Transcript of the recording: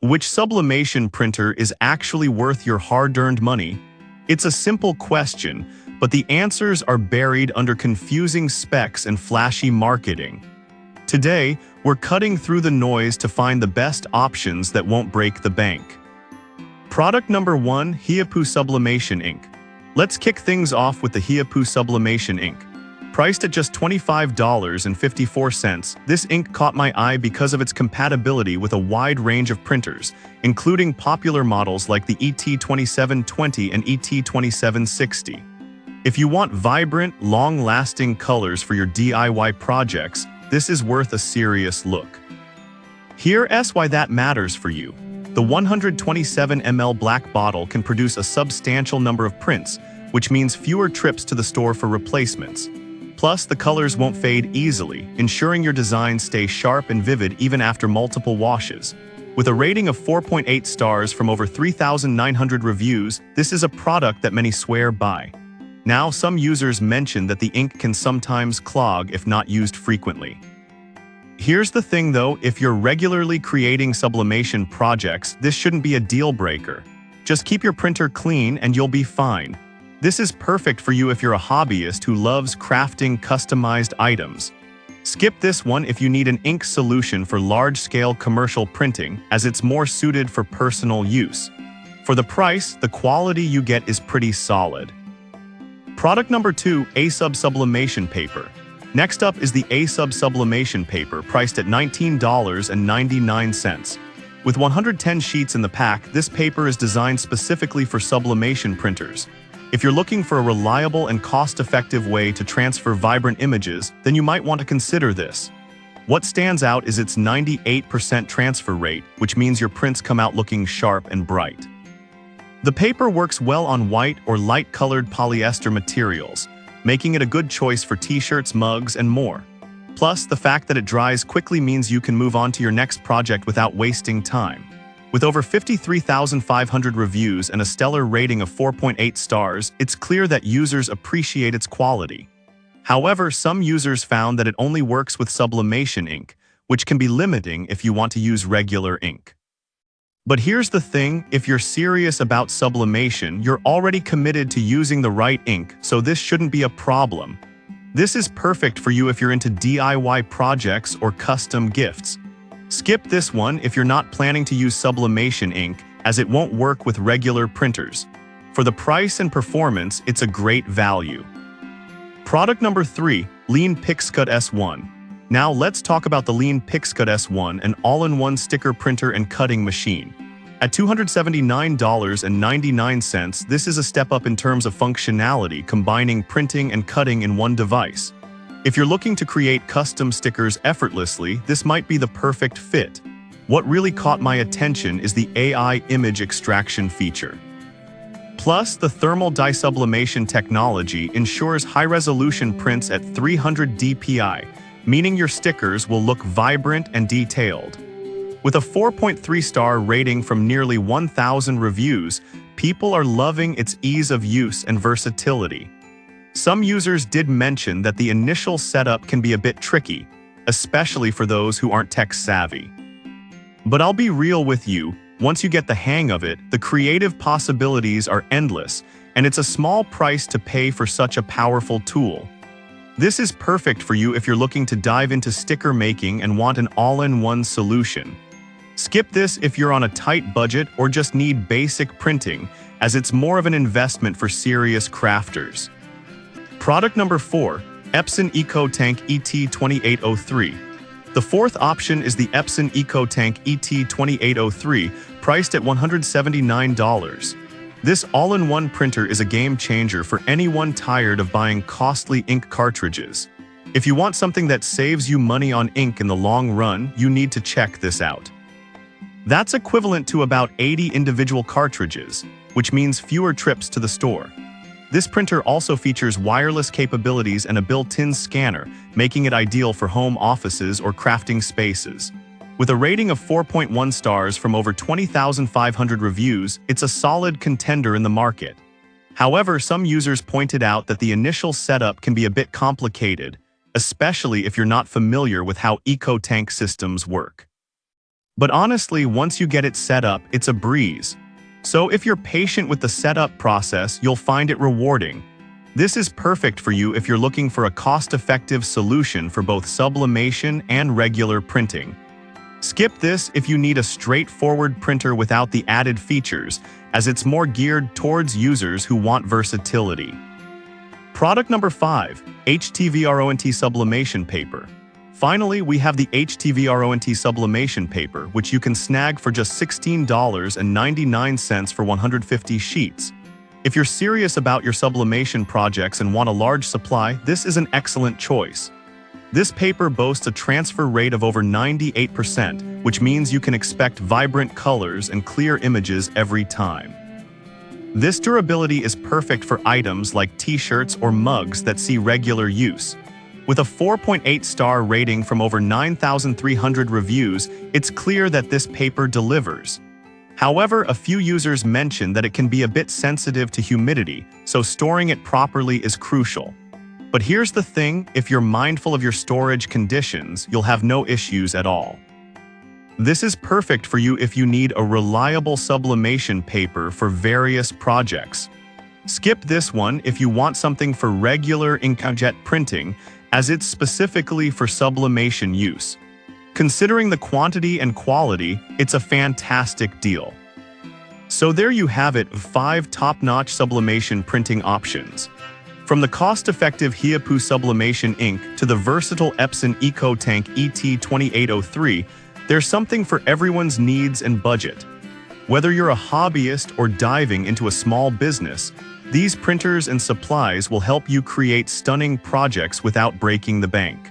Which sublimation printer is actually worth your hard-earned money? It's a simple question, but the answers are buried under confusing specs and flashy marketing. Today, we're cutting through the noise to find the best options that won't break the bank. Product number 1, Hiapu Sublimation Ink. Let's kick things off with the Hiapu Sublimation Ink. Priced at just $25.54, this ink caught my eye because of its compatibility with a wide range of printers, including popular models like the ET2720 and ET2760. If you want vibrant, long-lasting colors for your DIY projects, this is worth a serious look. Here's why that matters for you. The 127 ml black bottle can produce a substantial number of prints, which means fewer trips to the store for replacements. Plus, the colors won't fade easily, ensuring your designs stay sharp and vivid even after multiple washes. With a rating of 4.8 stars from over 3,900 reviews, this is a product that many swear by. Now, some users mention that the ink can sometimes clog if not used frequently. Here's the thing though, if you're regularly creating sublimation projects, this shouldn't be a deal breaker. Just keep your printer clean and you'll be fine. This is perfect for you if you're a hobbyist who loves crafting customized items. Skip this one if you need an ink solution for large-scale commercial printing, as it's more suited for personal use. For the price, the quality you get is pretty solid. Product number 2, A-Sub Sublimation Paper. Next up is the A-Sub Sublimation Paper, priced at $19.99. With 110 sheets in the pack, this paper is designed specifically for sublimation printers. If you're looking for a reliable and cost-effective way to transfer vibrant images, then you might want to consider this. What stands out is its 98% transfer rate, which means your prints come out looking sharp and bright. The paper works well on white or light-colored polyester materials, making it a good choice for t-shirts, mugs, and more. Plus, the fact that it dries quickly means you can move on to your next project without wasting time. With over 53,500 reviews and a stellar rating of 4.8 stars, it's clear that users appreciate its quality. However, some users found that it only works with sublimation ink, which can be limiting if you want to use regular ink. But here's the thing, if you're serious about sublimation, you're already committed to using the right ink, so this shouldn't be a problem. This is perfect for you if you're into DIY projects or custom gifts. Skip this one if you're not planning to use sublimation ink, as it won't work with regular printers. For the price and performance, it's a great value. Product number 3, Lean Pixcut S1. Now let's talk about the Lean Pixcut S1, an all-in-one sticker printer and cutting machine. At $279.99, this is a step up in terms of functionality, combining printing and cutting in one device. If you're looking to create custom stickers effortlessly, this might be the perfect fit. What really caught my attention is the AI image extraction feature. Plus, the thermal dye sublimation technology ensures high-resolution prints at 300 dpi, meaning your stickers will look vibrant and detailed. With a 4.3-star rating from nearly 1,000 reviews, people are loving its ease of use and versatility. Some users did mention that the initial setup can be a bit tricky, especially for those who aren't tech-savvy. But I'll be real with you, once you get the hang of it, the creative possibilities are endless, and it's a small price to pay for such a powerful tool. This is perfect for you if you're looking to dive into sticker making and want an all-in-one solution. Skip this if you're on a tight budget or just need basic printing, as it's more of an investment for serious crafters. Product number 4, Epson EcoTank ET2803. The fourth option is the Epson EcoTank ET2803, priced at $179. This all-in-one printer is a game changer for anyone tired of buying costly ink cartridges. If you want something that saves you money on ink in the long run, you need to check this out. That's equivalent to about 80 individual cartridges, which means fewer trips to the store. This printer also features wireless capabilities and a built-in scanner, making it ideal for home offices or crafting spaces. With a rating of 4.1 stars from over 20,500 reviews, it's a solid contender in the market. However, some users pointed out that the initial setup can be a bit complicated, especially if you're not familiar with how EcoTank systems work. But honestly, once you get it set up, it's a breeze. So if you're patient with the setup process, you'll find it rewarding. This is perfect for you if you're looking for a cost-effective solution for both sublimation and regular printing. Skip this if you need a straightforward printer without the added features, as it's more geared towards users who want versatility. Product number 5, HTVRONT Sublimation Paper. Finally, we have the HTVRONT Sublimation Paper, which you can snag for just $16.99 for 150 sheets. If you're serious about your sublimation projects and want a large supply, this is an excellent choice. This paper boasts a transfer rate of over 98%, which means you can expect vibrant colors and clear images every time. This durability is perfect for items like t-shirts or mugs that see regular use. With a 4.8-star rating from over 9,300 reviews, it's clear that this paper delivers. However, a few users mention that it can be a bit sensitive to humidity, so storing it properly is crucial. But here's the thing, if you're mindful of your storage conditions, you'll have no issues at all. This is perfect for you if you need a reliable sublimation paper for various projects. Skip this one if you want something for regular inkjet printing, as it's specifically for sublimation use. Considering the quantity and quality, it's a fantastic deal. So there you have it, 5 top-notch sublimation printing options. From the cost-effective Hiapu sublimation ink to the versatile Epson EcoTank ET2803, there's something for everyone's needs and budget. Whether you're a hobbyist or diving into a small business, these printers and supplies will help you create stunning projects without breaking the bank.